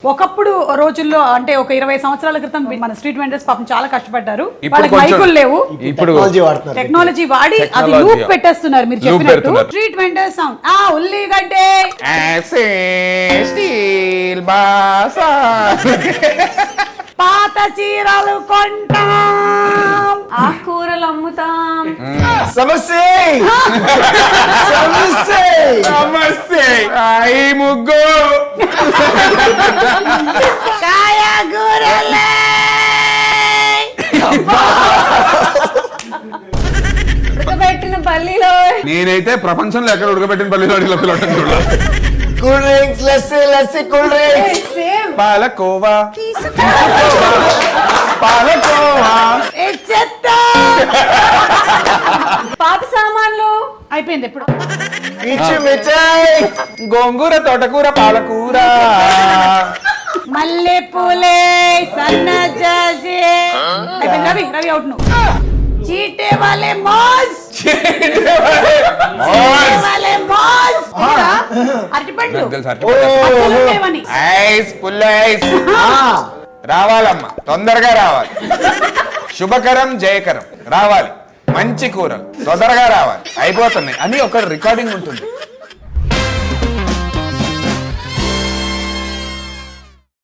ఒకప్పుడు రోజుల్లో అంటే ఒక 20 సంవత్సరాల క్రితం మన స్ట్రీట్ వెండర్స్ పాపం చాలా కష్టపడ్డారు. వాళ్ళకి మైకులు లేవు, ఇప్పుడు టెక్నాలజీ వాడి అది లూప్ పెట్టేస్తున్నారు. మీరు చెప్పినట్టు స్ట్రీట్ వెండర్ సౌండ్ ఉల్లిగడ్డే స్టీల్ బాసా పాత చీరలు కొంటాం, ఆకుకూరలు అమ్ముతాం. సమస్య నమస్తే ఐ ముగ్గు కాయగూరలే ఉడకబెట్టిన పల్లీలో నేనైతే ప్రపంచంలో ఎక్కడ ఉడకబెట్టిన పల్లిలో పిలవటం చూడాలి. Cool drinks lassi cool drinks same palkova palkova పాత సామాన్లు అయిపోయింది. ఎప్పుడు మిఠాయి గోంగూర తోటకూర పాలకూర మల్లె పూలే సన్నజాజి అయిపోయింది. రవి రవి అవుట్ నువ్వు. చీటే వాలే మోజ్ అరటిపండ్లు ఐస్ పుల్ ఐస్ రావాలమ్మా, తొందరగా రావాలి. శుభకరం జయకరం రావాలి, మంచి కూరలు తొందరగా రావాలి, అయిపోతున్నాయి అని ఒక రికార్డింగ్ ఉంటుంది.